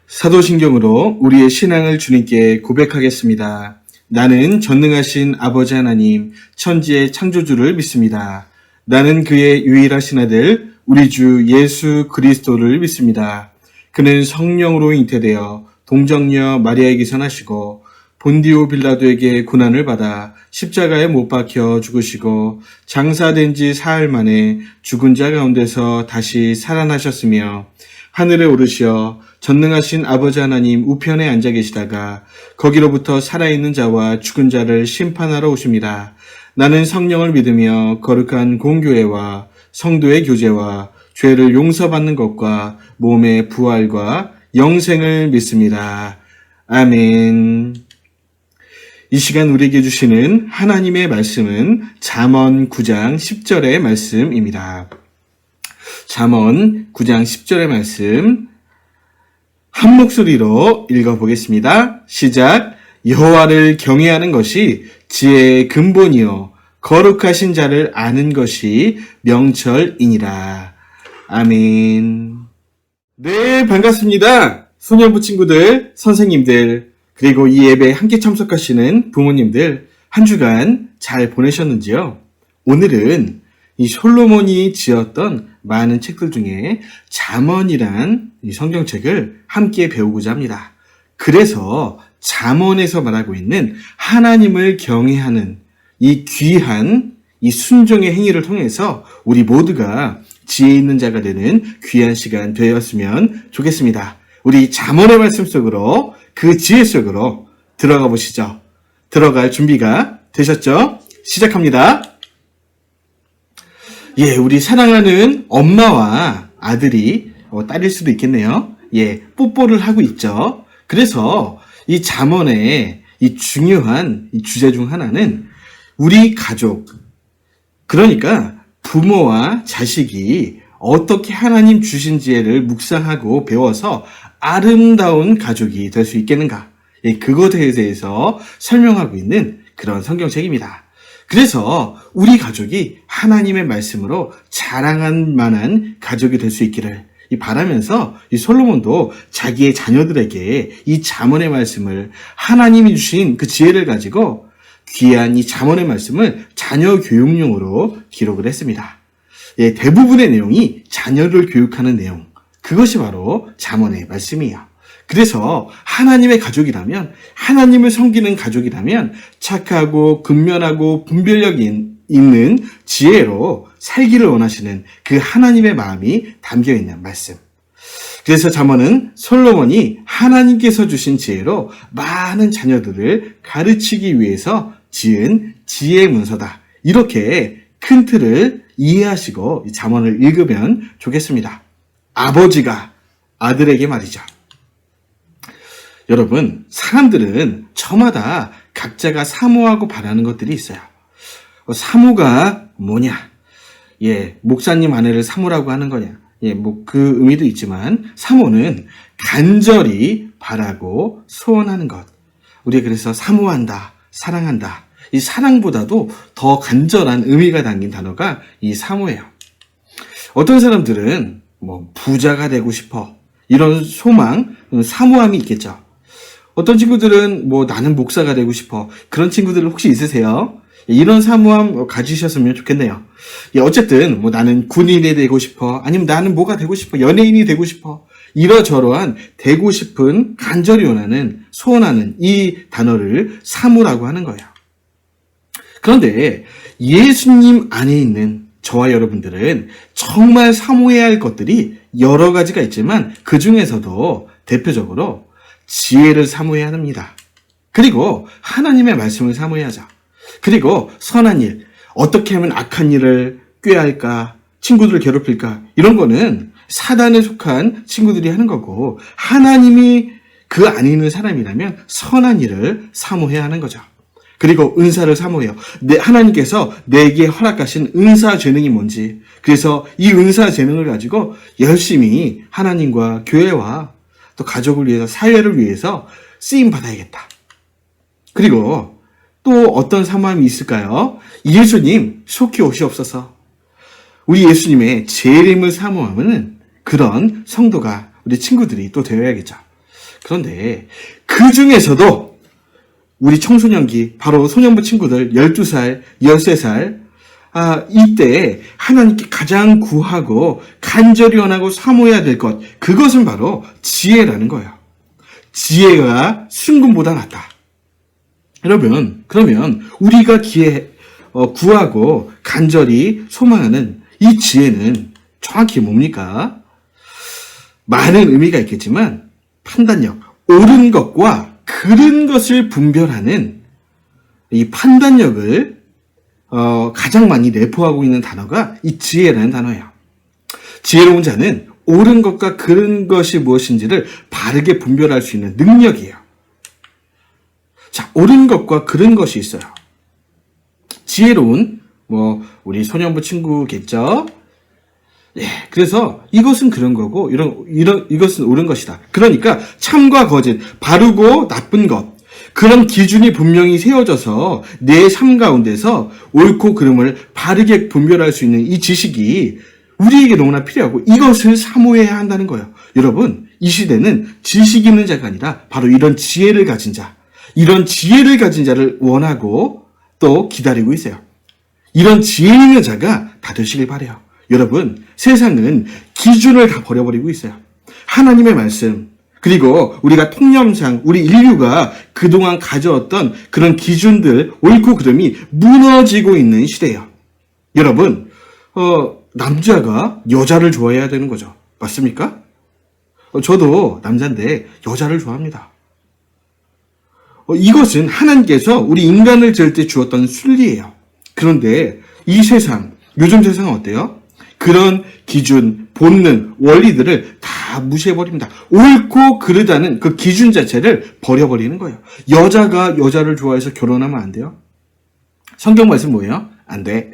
사도신경으로 우리의 신앙을 주님께 고백하겠습니다. 나는 전능하신 아버지 하나님, 천지의 창조주를 믿습니다. 나는 그의 유일하신 아들, 우리 주 예수 그리스도를 믿습니다. 그는 성령으로 잉태되어 동정녀 마리아에게서 나시고 본디오 빌라도에게 고난을 받아 십자가에 못 박혀 죽으시고 장사된 지 사흘 만에 죽은 자 가운데서 다시 살아나셨으며 하늘에 오르시어 전능하신 아버지 하나님 우편에 앉아 계시다가 거기로부터 살아있는 자와 죽은 자를 심판하러 오십니다. 나는 성령을 믿으며 거룩한 공교회와 성도의 교제와 죄를 용서받는 것과 몸의 부활과 영생을 믿습니다. 아멘. 이 시간 우리에게 주시는 하나님의 말씀은 잠언 9장 10절의 말씀입니다. 잠언 9장 10절의 말씀 한 목소리로 읽어보겠습니다. 시작. 여호와를 경외하는 것이 지혜의 근본이요 거룩하신 자를 아는 것이 명철이니라. 아멘. 네, 반갑습니다. 소년부 친구들, 선생님들, 그리고 이 예배에 함께 참석하시는 부모님들, 한 주간 잘 보내셨는지요? 오늘은 이 솔로몬이 지었던 많은 책들 중에 잠언이란 이 성경책을 함께 배우고자 합니다. 그래서 잠언에서 말하고 있는 하나님을 경외하는 이 귀한 이 순종의 행위를 통해서 우리 모두가 지혜 있는 자가 되는 귀한 시간 되었으면 좋겠습니다. 우리 잠언의 말씀 속으로 그 지혜 속으로 들어가 보시죠. 들어갈 준비가 되셨죠? 시작합니다. 예, 우리 사랑하는 엄마와 아들이 딸일 수도 있겠네요. 예, 뽀뽀를 하고 있죠. 그래서 이 잠언의 이 중요한 이 주제 중 하나는 우리 가족, 그러니까 부모와 자식이 어떻게 하나님 주신 지혜를 묵상하고 배워서 아름다운 가족이 될 수 있겠는가? 예, 그것에 대해서 설명하고 있는 그런 성경책입니다. 그래서 우리 가족이 하나님의 말씀으로 자랑할 만한 가족이 될 수 있기를 바라면서 이 솔로몬도 자기의 자녀들에게 이 잠언의 말씀을 하나님이 주신 그 지혜를 가지고 귀한 이 잠언의 말씀을 자녀 교육용으로 기록을 했습니다. 예, 대부분의 내용이 자녀를 교육하는 내용, 그것이 바로 잠언의 말씀이에요. 그래서 하나님의 가족이라면, 하나님을 섬기는 가족이라면 착하고 근면하고 분별력이 있는 지혜로 살기를 원하시는 그 하나님의 마음이 담겨있는 말씀. 그래서 잠언은 솔로몬이 하나님께서 주신 지혜로 많은 자녀들을 가르치기 위해서 지은 지혜의 문서다. 이렇게 큰 틀을 이해하시고 잠언을 읽으면 좋겠습니다. 아버지가 아들에게 말이죠. 여러분, 사람들은 저마다 각자가 사모하고 바라는 것들이 있어요. 사모가 뭐냐? 예, 목사님 아내를 사모라고 하는 거냐? 예, 뭐 그 의미도 있지만 사모는 간절히 바라고 소원하는 것. 우리가 그래서 사모한다, 사랑한다. 이 사랑보다도 더 간절한 의미가 담긴 단어가 이 사모예요. 어떤 사람들은 뭐 부자가 되고 싶어, 이런 소망, 사모함이 있겠죠. 어떤 친구들은 뭐 나는 목사가 되고 싶어, 그런 친구들 혹시 있으세요? 이런 사모함 가지셨으면 좋겠네요. 예, 어쨌든 뭐 나는 군인이 되고 싶어, 아니면 나는 뭐가 되고 싶어, 연예인이 되고 싶어, 이러저러한 되고 싶은 간절히 원하는 소원하는 이 단어를 사모라고 하는 거예요. 그런데 예수님 안에 있는 저와 여러분들은 정말 사모해야 할 것들이 여러 가지가 있지만 그 중에서도 대표적으로 지혜를 사모해야 합니다. 그리고 하나님의 말씀을 사모해야죠. 그리고 선한 일, 어떻게 하면 악한 일을 꾀할까, 친구들을 괴롭힐까, 이런 거는 사단에 속한 친구들이 하는 거고, 하나님이 그 안에 있는 사람이라면 선한 일을 사모해야 하는 거죠. 그리고 은사를 사모해요. 하나님께서 내게 허락하신 은사 재능이 뭔지, 그래서 이 은사 재능을 가지고 열심히 하나님과 교회와 또 가족을 위해서, 사회를 위해서 쓰임 받아야겠다. 그리고 또 어떤 사모함이 있을까요? 예수님 속히 오시옵소서. 우리 예수님의 재림을 사모하는 그런 성도가, 우리 친구들이 또 되어야겠죠. 그런데 그 중에서도 우리 청소년기, 바로 소년부 친구들 12살, 13살, 이때 하나님께 가장 구하고 간절히 원하고 사모해야 될 것, 그것은 바로 지혜라는 거예요. 지혜가 순금보다 낫다. 여러분, 그러면 우리가 구하고 간절히 소망하는 이 지혜는 정확히 뭡니까? 많은 의미가 있겠지만 판단력, 옳은 것과 그른 것을 분별하는 이 판단력을 가장 많이 내포하고 있는 단어가 이 지혜라는 단어예요. 지혜로운 자는 옳은 것과 그른 것이 무엇인지를 바르게 분별할 수 있는 능력이에요. 자, 옳은 것과 그른 것이 있어요. 지혜로운, 우리 소년부 친구겠죠? 예, 그래서 이것은 그런 거고, 이것은 옳은 것이다. 그러니까 참과 거짓, 바르고 나쁜 것, 그런 기준이 분명히 세워져서 내 삶 가운데서 옳고 그름을 바르게 분별할 수 있는 이 지식이 우리에게 너무나 필요하고 이것을 사모해야 한다는 거예요. 여러분, 이 시대는 지식 있는 자가 아니라 바로 이런 지혜를 가진 자, 이런 지혜를 가진 자를 원하고 또 기다리고 있어요. 이런 지혜 있는 자가 다 되시길 바라요. 여러분, 세상은 기준을 다 버려버리고 있어요. 하나님의 말씀, 그리고 우리가 통념상 우리 인류가 그동안 가져왔던 그런 기준들, 옳고 그름이 무너지고 있는 시대예요. 여러분, 남자가 여자를 좋아해야 되는 거죠. 맞습니까? 저도 남자인데 여자를 좋아합니다. 이것은 하나님께서 우리 인간을 지을 때 주었던 순리예요. 그런데 이 세상, 요즘 세상은 어때요? 그런 기준, 본능, 원리들을 다 무시해버립니다. 옳고 그르다는 그 기준 자체를 버려버리는 거예요. 여자가 여자를 좋아해서 결혼하면 안 돼요? 성경 말씀 뭐예요? 안 돼.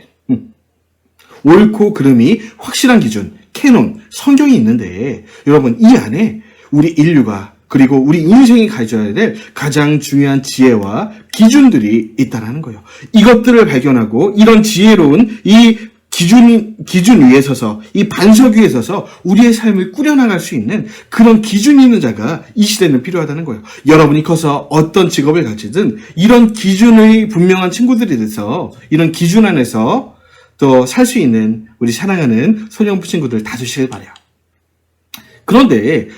옳고 그름이 확실한 기준, 캐논, 성경이 있는데 여러분, 이 안에 우리 인류가 그리고 우리 인생이 가져야 될 가장 중요한 지혜와 기준들이 있다는 거예요. 이것들을 발견하고 이런 지혜로운 이 기준 위에 서서, 이 반석 위에 서서 우리의 삶을 꾸려나갈 수 있는 그런 기준 있는 자가 이 시대는 필요하다는 거예요. 여러분이 커서 어떤 직업을 가지든 이런 기준의 분명한 친구들이 돼서 이런 기준 안에서 또 살 수 있는 우리 사랑하는 소년부 친구들 다 되시길 바라요. 그런데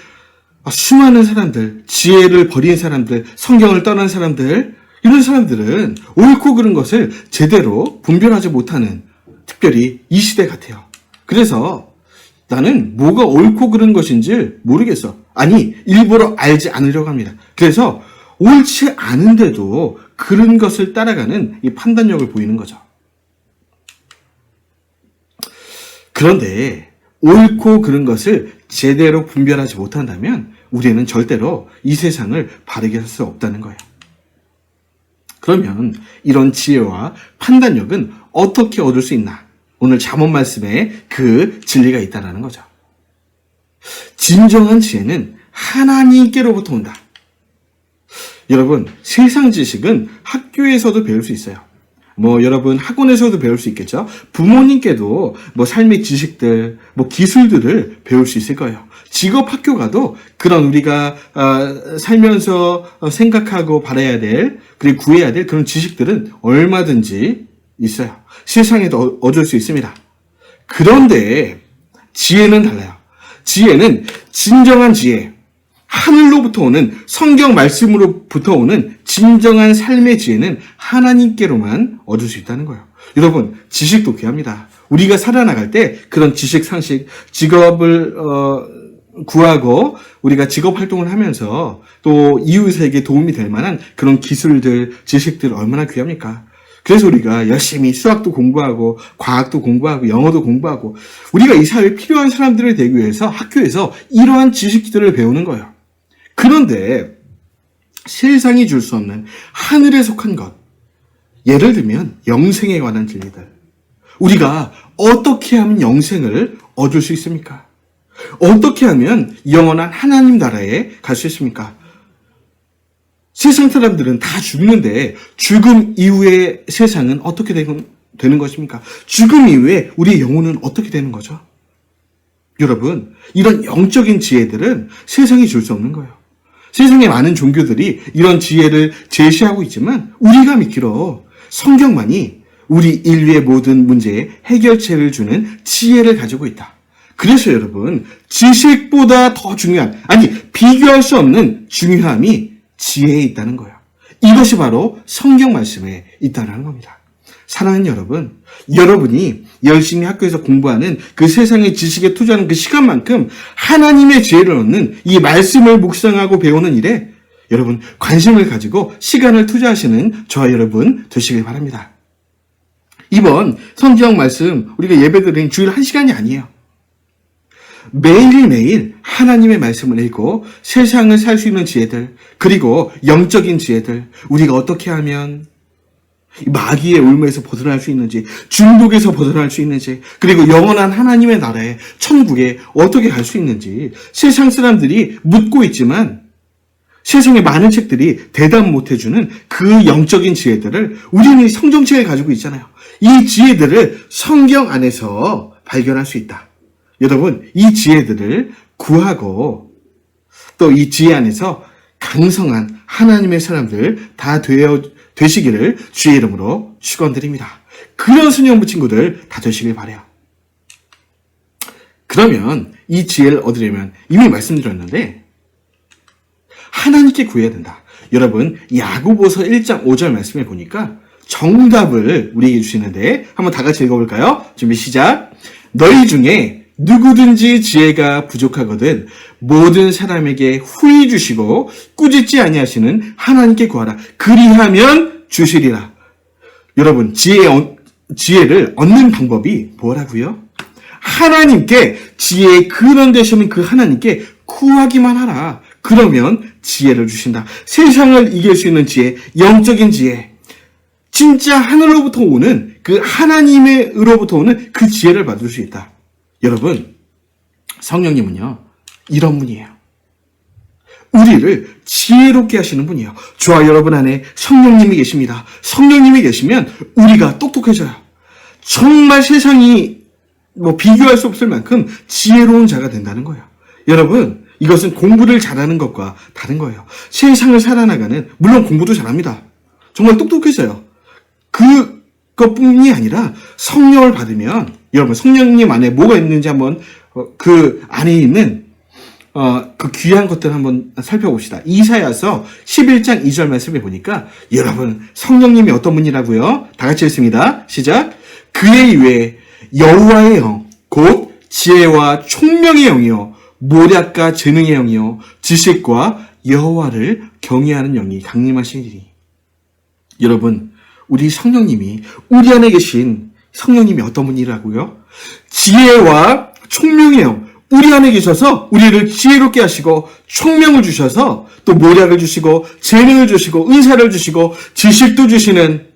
수많은 사람들, 지혜를 버린 사람들, 성경을 떠난 사람들, 이런 사람들은 옳고 그른 것을 제대로 분별하지 못하는 특별히 이 시대 같아요. 그래서 나는 뭐가 옳고 그른 것인지 모르겠어. 아니, 일부러 알지 않으려고 합니다. 그래서 옳지 않은데도 그른 것을 따라가는 이 판단력을 보이는 거죠. 그런데 옳고 그른 것을 제대로 분별하지 못한다면 우리는 절대로 이 세상을 바르게 할 수 없다는 거예요. 그러면 이런 지혜와 판단력은 어떻게 얻을 수 있나? 오늘 잠언 말씀에 그 진리가 있다는 거죠. 진정한 지혜는 하나님께로부터 온다. 여러분, 세상 지식은 학교에서도 배울 수 있어요. 여러분 학원에서도 배울 수 있겠죠. 부모님께도 삶의 지식들, 기술들을 배울 수 있을 거예요. 직업 학교 가도 그런 우리가 살면서 생각하고 바라야 될, 그리고 구해야 될 그런 지식들은 얼마든지 있어요. 세상에도 얻을 수 있습니다. 그런데 지혜는 달라요. 지혜는 진정한 지혜, 하늘로부터 오는 성경 말씀으로부터 오는 진정한 삶의 지혜는 하나님께로만 얻을 수 있다는 거예요. 여러분, 지식도 귀합니다. 우리가 살아나갈 때 그런 지식, 상식, 직업을 구하고 우리가 직업 활동을 하면서 또 이웃에게 도움이 될 만한 그런 기술들, 지식들 얼마나 귀합니까? 그래서 우리가 열심히 수학도 공부하고 과학도 공부하고 영어도 공부하고 우리가 이 사회에 필요한 사람들을 되기 위해서 학교에서 이러한 지식들을 배우는 거예요. 그런데 세상이 줄 수 없는 하늘에 속한 것, 예를 들면 영생에 관한 진리들, 우리가 어떻게 하면 영생을 얻을 수 있습니까? 어떻게 하면 영원한 하나님 나라에 갈 수 있습니까? 세상 사람들은 다 죽는데 죽음 이후의 세상은 어떻게 되는 것입니까? 죽음 이후에 우리의 영혼은 어떻게 되는 거죠? 여러분, 이런 영적인 지혜들은 세상이 줄 수 없는 거예요. 세상에 많은 종교들이 이런 지혜를 제시하고 있지만 우리가 믿기로 성경만이 우리 인류의 모든 문제에 해결책을 주는 지혜를 가지고 있다. 그래서 여러분, 지식보다 더 중요한, 아니 비교할 수 없는 중요함이 지혜에 있다는 거예요. 이것이 바로 성경 말씀에 있다는 겁니다. 사랑하는 여러분, 여러분이 열심히 학교에서 공부하는 그 세상의 지식에 투자하는 그 시간만큼 하나님의 지혜를 얻는 이 말씀을 묵상하고 배우는 일에 여러분 관심을 가지고 시간을 투자하시는 저와 여러분 되시길 바랍니다. 이번 성경 말씀 우리가 예배드리는 주일 1시간이 아니에요. 매일매일 하나님의 말씀을 읽고 세상을 살 수 있는 지혜들, 그리고 영적인 지혜들, 우리가 어떻게 하면 마귀의 울매에서 벗어날 수 있는지, 중독에서 벗어날 수 있는지, 그리고 영원한 하나님의 나라에, 천국에 어떻게 갈 수 있는지 세상 사람들이 묻고 있지만 세상의 많은 책들이 대답 못해주는 그 영적인 지혜들을 우리는 성경책에 가지고 있잖아요. 이 지혜들을 성경 안에서 발견할 수 있다. 여러분, 이 지혜들을 구하고 또 이 지혜 안에서 강성한 하나님의 사람들 다 되시기를 주의 이름으로 축원드립니다. 그런 수녀부 친구들 다 되시길 바라요. 그러면 이 지혜를 얻으려면 이미 말씀드렸는데 하나님께 구해야 된다. 여러분, 야고보서 1장 5절 말씀에 보니까 정답을 우리에게 주시는데 한번 다 같이 읽어볼까요? 준비 시작. 너희 중에 누구든지 지혜가 부족하거든 모든 사람에게 후히 주시고 꾸짖지 아니하시는 하나님께 구하라. 그리하면 주시리라. 여러분, 지혜를 얻는 방법이 뭐라고요? 하나님께, 지혜의 근원 되시는 그 하나님께 구하기만 하라. 그러면 지혜를 주신다. 세상을 이길 수 있는 지혜, 영적인 지혜, 진짜 하늘로부터 오는 그 하나님으로부터 오는 그 지혜를 받을 수 있다. 여러분, 성령님은요 이런 분이에요. 우리를 지혜롭게 하시는 분이에요. 저와 여러분 안에 성령님이 계십니다. 성령님이 계시면 우리가 똑똑해져요. 정말 세상이 비교할 수 없을 만큼 지혜로운 자가 된다는 거예요. 여러분, 이것은 공부를 잘하는 것과 다른 거예요. 세상을 살아나가는, 물론 공부도 잘합니다. 정말 똑똑해져요. 그것뿐이 아니라 성령을 받으면, 여러분 성령님 안에 뭐가 있는지 한번 그 안에 있는 그 귀한 것들 한번 살펴봅시다. 이사야서 11장 2절 말씀에 보니까 여러분 성령님이 어떤 분이라고요? 다 같이 읽습니다. 시작. 그의 위에 여호와의 영, 곧 지혜와 총명의 영이요 모략과 재능의 영이요 지식과 여호와를 경외하는 영이 강림하시리니. 여러분, 우리 성령님이, 우리 안에 계신 성령님이 어떤 분이라고요? 지혜와 총명의 영, 우리 안에 계셔서 우리를 지혜롭게 하시고 총명을 주셔서 또 모략을 주시고 재능을 주시고 은사를 주시고 지식도 주시는,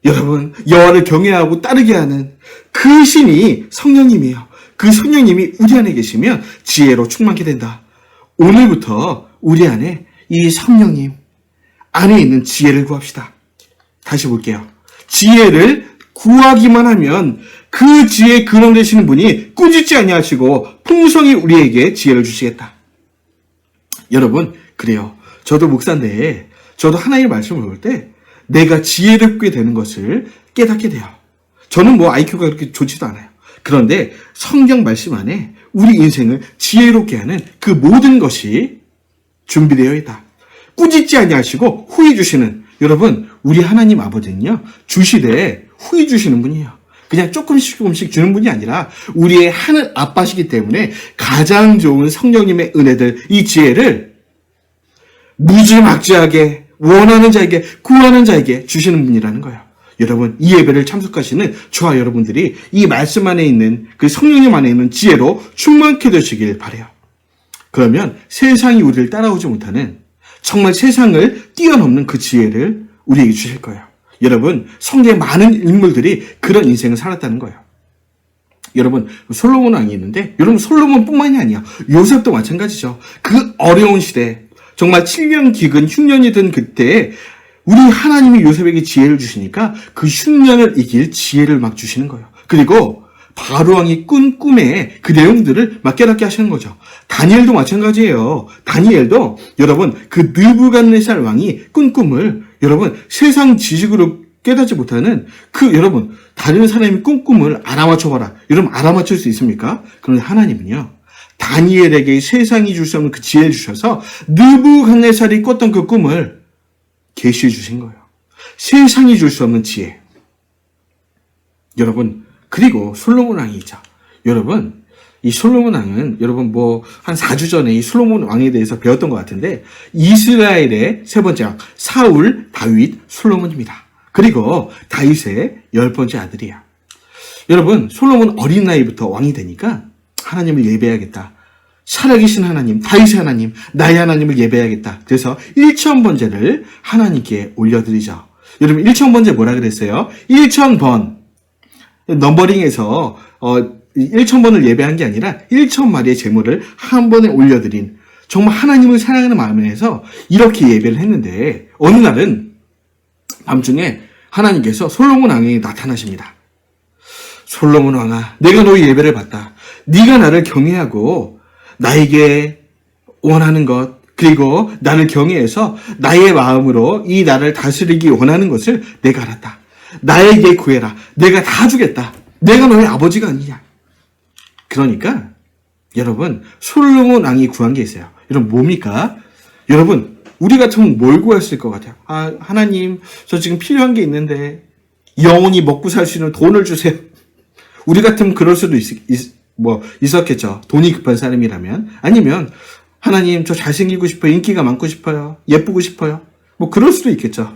여러분 여호와를 경외하고 따르게 하는 그 신이 성령님이에요. 그 성령님이 우리 안에 계시면 지혜로 충만케 된다. 오늘부터 우리 안에 이 성령님 안에 있는 지혜를 구합시다. 다시 볼게요. 지혜를 구하기만 하면 그 지혜의 근원 되시는 분이 꾸짖지 아니하시고 풍성히 우리에게 지혜를 주시겠다. 여러분, 그래요. 저도 목사인데 저도 하나님의 말씀을 볼 때 내가 지혜롭게 되는 것을 깨닫게 돼요. 저는 IQ가 그렇게 좋지도 않아요. 그런데 성경 말씀 안에 우리 인생을 지혜롭게 하는 그 모든 것이 준비되어 있다. 꾸짖지 아니하시고 후히 주시는, 여러분 우리 하나님 아버지는요 주시되 후히 주시는 분이에요. 그냥 조금씩 주는 분이 아니라 우리의 하늘 아빠시기 때문에 가장 좋은 성령님의 은혜들, 이 지혜를 무지막지하게 원하는 자에게, 구하는 자에게 주시는 분이라는 거예요. 여러분, 이 예배를 참석하시는 저와 여러분들이 이 말씀 안에 있는 그 성령님 안에 있는 지혜로 충만케 되시길 바라요. 그러면 세상이 우리를 따라오지 못하는, 정말 세상을 뛰어넘는 그 지혜를 우리에게 주실 거예요. 여러분, 성경의 많은 인물들이 그런 인생을 살았다는 거예요. 여러분, 솔로몬 왕이 있는데, 여러분 솔로몬뿐만이 아니야. 요셉도 마찬가지죠. 그 어려운 시대, 정말 7년 기근 흉년이 든 그때에 우리 하나님이 요셉에게 지혜를 주시니까 그 흉년을 이길 지혜를 막 주시는 거예요. 그리고 바로 왕이 꾼 꿈의 그 내용들을 막 깨닫게 하시는 거죠. 다니엘도 마찬가지예요. 다니엘도 여러분 그 느부갓네살 왕이 꾼 꿈을 여러분 세상 지식으로 깨닫지 못하는 그 여러분 다른 사람이 꾼 꿈을 알아맞혀봐라. 여러분 알아맞힐 수 있습니까? 그런데 하나님은요. 다니엘에게 세상이 줄 수 없는 그 지혜를 주셔서 느부갓네살이 꿨던 그 꿈을 계시해 주신 거예요. 세상이 줄 수 없는 지혜. 여러분 그리고 솔로몬 왕이 있죠. 여러분 이 솔로몬 왕은 여러분 뭐 한 4주 전에 이 솔로몬 왕에 대해서 배웠던 것 같은데 이스라엘의 세 번째 왕 사울, 다윗, 솔로몬입니다. 그리고 다윗의 10번째 아들이야. 여러분 솔로몬 어린 나이부터 왕이 되니까 하나님을 예배해야겠다. 살아계신 하나님, 다윗의 하나님, 나의 하나님을 예배해야겠다. 그래서 1000번제를 하나님께 올려드리죠. 여러분 1000번제 뭐라 그랬어요? 1000번. 넘버링에서 1000번을 예배한 게 아니라 1000마리의 제물을 한 번에 올려드린 정말 하나님을 사랑하는 마음에서 이렇게 예배를 했는데 어느 날은 밤중에 하나님께서 솔로몬 왕에게 나타나십니다. 솔로몬 왕아, 내가 너의 예배를 받다. 네가 나를 경외하고 나에게 원하는 것 그리고 나를 경외해서 나의 마음으로 이 나를 다스리기 원하는 것을 내가 알았다. 나에게 구해라. 내가 다 주겠다. 내가 너의 아버지가 아니냐. 그러니까 여러분 솔로몬 왕이 구한 게 있어요. 여러분 뭡니까? 여러분 우리 같으면 뭘 구했을 것 같아요? 아 하나님 저 지금 필요한 게 있는데 영원히 먹고 살 수 있는 돈을 주세요. 우리 같으면 그럴 수도 있었겠죠. 돈이 급한 사람이라면. 아니면 하나님 저 잘생기고 싶어요. 인기가 많고 싶어요. 예쁘고 싶어요. 뭐 그럴 수도 있겠죠.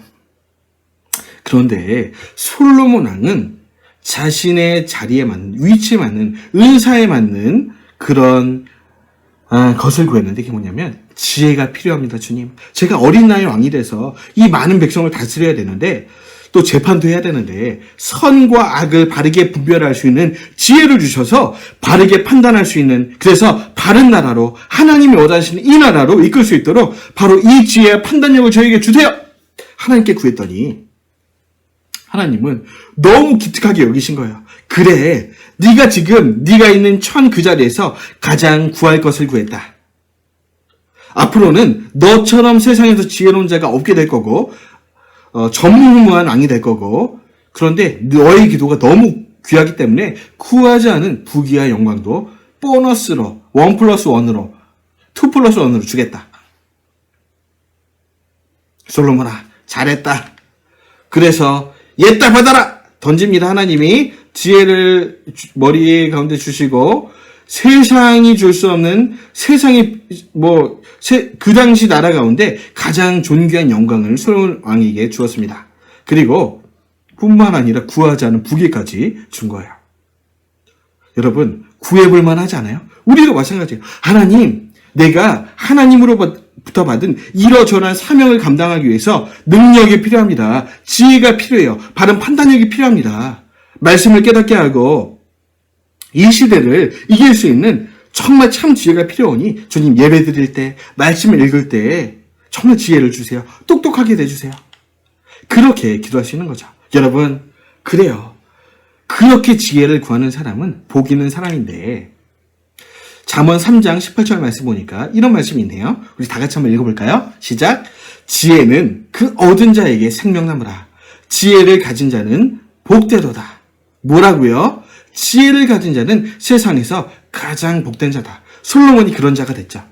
그런데 솔로몬 왕은 자신의 자리에 맞는 위치에 맞는 은사에 맞는 그런 것을 구했는데 그게 뭐냐면 지혜가 필요합니다. 주님. 제가 어린 나이에 왕이 돼서 이 많은 백성을 다스려야 되는데 또 재판도 해야 되는데 선과 악을 바르게 분별할 수 있는 지혜를 주셔서 바르게 판단할 수 있는 그래서 바른 나라로 하나님이 원하시는 이 나라로 이끌 수 있도록 바로 이 지혜와 판단력을 저에게 주세요. 하나님께 구했더니 하나님은 너무 기특하게 여기신 거예요. 그래, 네가 지금 네가 있는 천 그 자리에서 가장 구할 것을 구했다. 앞으로는 너처럼 세상에서 지혜로운 자가 없게 될 거고 전무후무한 왕이 될 거고 그런데 너의 기도가 너무 귀하기 때문에 구하지 않은 부귀와 영광도 보너스로 1+1으로 2+1으로 주겠다. 솔로몬아 잘했다. 그래서 옛다 받아라 던집니다. 하나님이 지혜를 머리 가운데 주시고 세상이 줄 수 없는 세상이 그 당시 나라 가운데 가장 존귀한 영광을 솔로몬 왕에게 주었습니다. 그리고 뿐만 아니라 구하지 않은 부귀까지 준 거예요. 여러분 구해볼 만하지 않아요? 우리도 마찬가지예요. 하나님 내가 하나님으로부터 받은 이러저러한 사명을 감당하기 위해서 능력이 필요합니다. 지혜가 필요해요. 바른 판단력이 필요합니다. 말씀을 깨닫게 하고 이 시대를 이길 수 있는 정말 참 지혜가 필요하니 주님 예배 드릴 때 말씀을 읽을 때 정말 지혜를 주세요. 똑똑하게 내주세요. 그렇게 기도하시는 거죠. 여러분 그래요. 그렇게 지혜를 구하는 사람은 복 있는 사람인데 잠언 3장 18절 말씀 보니까 이런 말씀이 있네요. 우리 다 같이 한번 읽어볼까요? 시작. 지혜는 그 얻은 자에게 생명나무라. 지혜를 가진 자는 복되도다. 뭐라고요? 지혜를 가진 자는 세상에서 가장 복된 자다. 솔로몬이 그런 자가 됐죠.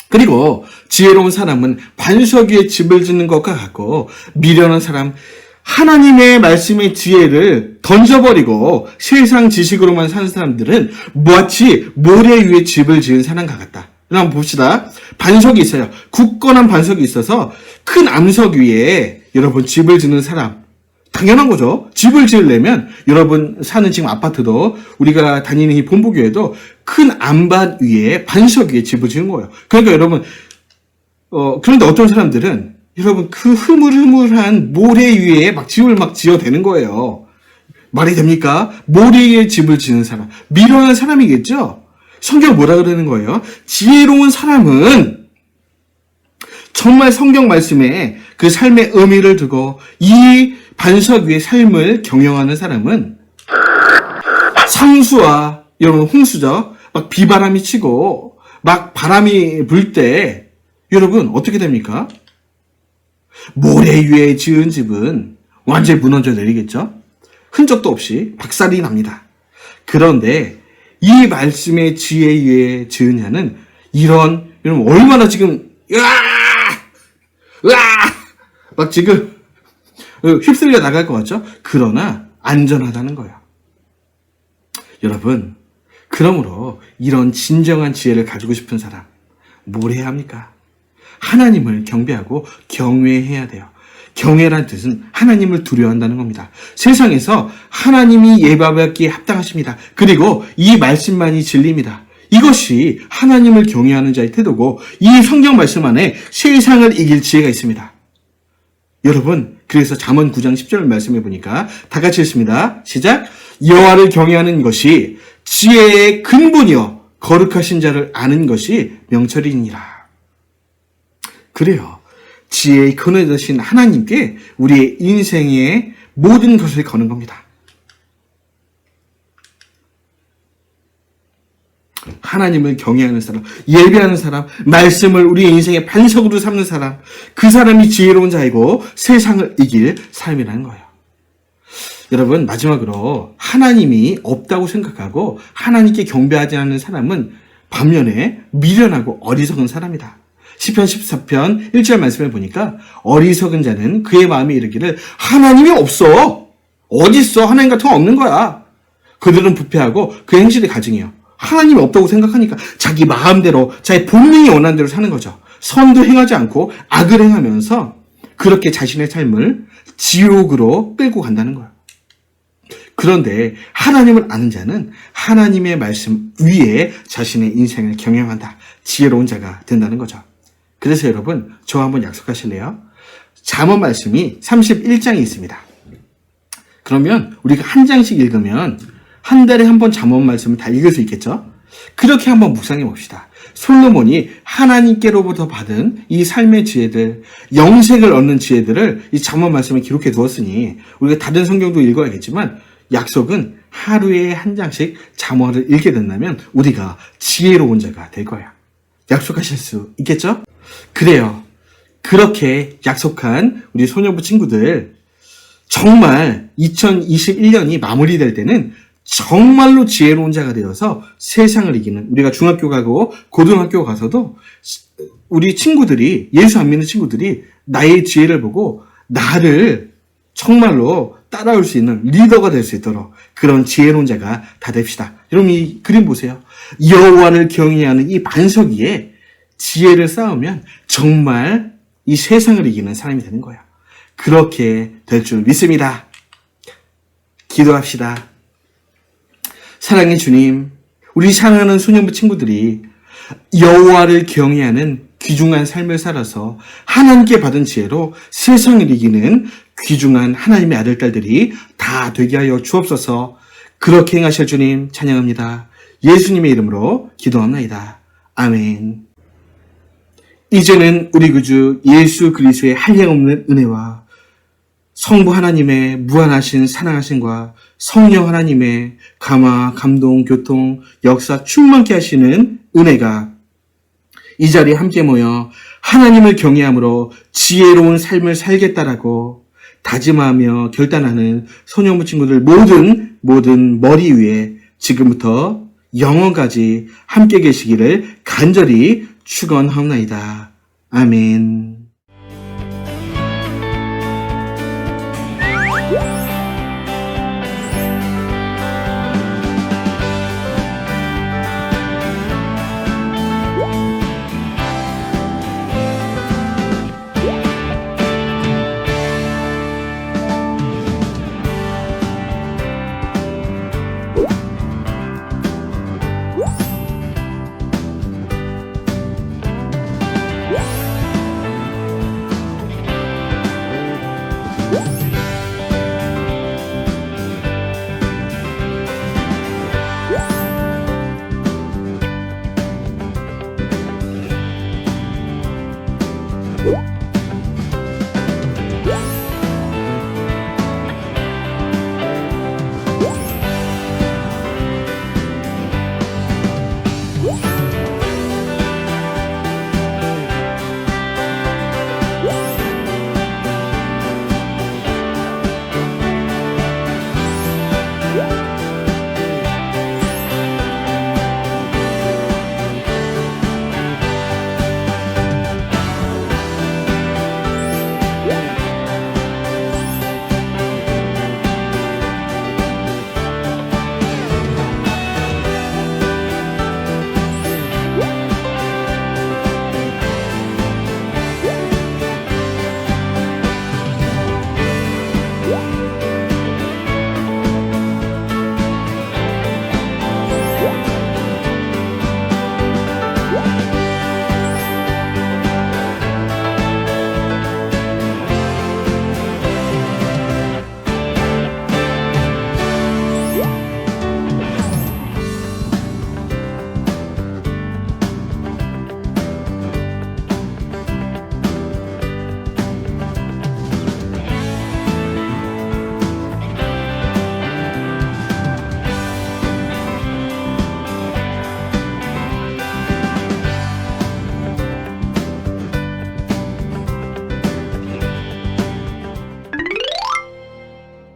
그리고 지혜로운 사람은 반석 위에 집을 짓는 것과 같고 미련한 사람 하나님의 말씀의 지혜를 던져버리고 세상 지식으로만 사는 사람들은 마치 모래 위에 집을 지은 사람과 같다. 한번 봅시다. 반석이 있어요. 굳건한 반석이 있어서 큰 암석 위에 여러분 집을 짓는 사람 당연한 거죠. 집을 지으려면 여러분 사는 지금 아파트도 우리가 다니는 이 본부교회도 큰 암밭 위에 반석 위에 집을 지은 거예요. 그러니까 여러분 그런데 어떤 사람들은 여러분 그 흐물흐물한 모래 위에 막 집을 막 지어대는 거예요. 말이 됩니까? 모래 위에 집을 지는 사람 미련한 사람이겠죠. 성경 뭐라 그러는 거예요? 지혜로운 사람은 정말 성경 말씀에 그 삶의 의미를 두고 이 반석 위의 삶을 경영하는 사람은 상수와 이런 홍수죠. 막 비바람이 치고 막 바람이 불 때 여러분 어떻게 됩니까? 모래 위에 지은 집은 완전히 무너져 내리겠죠? 흔적도 없이 박살이 납니다. 그런데 이 말씀의 지혜 위에 지은 자는 이런 얼마나 지금 막 지금 휩쓸려 나갈 것 같죠? 그러나 안전하다는 거예요. 여러분, 그러므로 이런 진정한 지혜를 가지고 싶은 사람 뭘 해야 합니까? 하나님을 경배하고 경외해야 돼요. 경외란 뜻은 하나님을 두려워한다는 겁니다. 세상에서 하나님이 예배받기에 합당하십니다. 그리고 이 말씀만이 진리입니다. 이것이 하나님을 경외하는 자의 태도고 이 성경 말씀 안에 세상을 이길 지혜가 있습니다. 여러분, 그래서 잠언 9장 10절 말씀해 보니까 다 같이 읽습니다. 시작. 여호와를 경외하는 것이 지혜의 근본이요 거룩하신 자를 아는 것이 명철이니라. 그래요. 지혜의 근원 되신 하나님께 우리의 인생의 모든 것을 거는 겁니다. 하나님을 경외하는 사람, 예배하는 사람, 말씀을 우리의 인생의 반석으로 삼는 사람, 그 사람이 지혜로운 자이고 세상을 이길 삶이라는 거예요. 여러분, 마지막으로 하나님이 없다고 생각하고 하나님께 경배하지 않는 사람은 반면에 미련하고 어리석은 사람이다. 시편 14편 1절 말씀을 보니까 어리석은 자는 그의 마음에 이르기를 하나님이 없어. 어디 있어? 하나님 같은 거 없는 거야. 그들은 부패하고 그 행실이 가증이에요. 하나님이 없다고 생각하니까 자기 마음대로 자기 본능이 원하는 대로 사는 거죠. 선도 행하지 않고 악을 행하면서 그렇게 자신의 삶을 지옥으로 끌고 간다는 거예요. 그런데 하나님을 아는 자는 하나님의 말씀 위에 자신의 인생을 경영한다. 지혜로운 자가 된다는 거죠. 그래서 여러분, 저와 한번 약속하실래요? 잠언 말씀이 31장이 있습니다. 그러면 우리가 한 장씩 읽으면 한 달에 한 번 잠언 말씀을 다 읽을 수 있겠죠? 그렇게 한번 묵상해 봅시다. 솔로몬이 하나님께로부터 받은 이 삶의 지혜들, 영생을 얻는 지혜들을 이 잠언 말씀에 기록해 두었으니 우리가 다른 성경도 읽어야겠지만 약속은 하루에 한 장씩 잠언을 읽게 된다면 우리가 지혜로운 자가 될 거야. 약속하실 수 있겠죠? 그래요. 그렇게 약속한 우리 소녀부 친구들, 정말 2021년이 마무리될 때는 정말로 지혜로운 자가 되어서 세상을 이기는, 우리가 중학교 가고 고등학교 가서도 우리 친구들이, 예수 안 믿는 친구들이 나의 지혜를 보고 나를 정말로 따라올 수 있는 리더가 될 수 있도록 그런 지혜로운 자가 다 됩시다. 여러분, 이 그림 보세요. 여호와를 경외하는 이 반석 위에 지혜를 쌓으면 정말 이 세상을 이기는 사람이 되는 거야. 그렇게 될 줄 믿습니다. 기도합시다. 사랑의 주님, 우리 사랑하는 소년부 친구들이 여호와를 경외하는 귀중한 삶을 살아서 하나님께 받은 지혜로 세상을 이기는 귀중한 하나님의 아들, 딸들이 다 되게 하여 주옵소서. 그렇게 행하실 주님 찬양합니다. 예수님의 이름으로 기도합나이다. 아멘. 이제는 우리 구주 예수 그리스도의 한량없는 은혜와 성부 하나님의 무한하신 사랑하심과 성령 하나님의 감화, 감동, 교통, 역사 충만케 하시는 은혜가 이 자리에 함께 모여 하나님을 경외함으로 지혜로운 삶을 살겠다라고 다짐하며 결단하는 소년부 친구들 모든 머리 위에 지금부터 영원까지 함께 계시기를 간절히 축원하옵나이다. 아멘.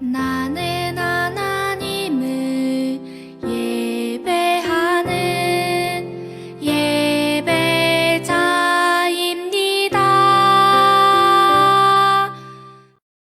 나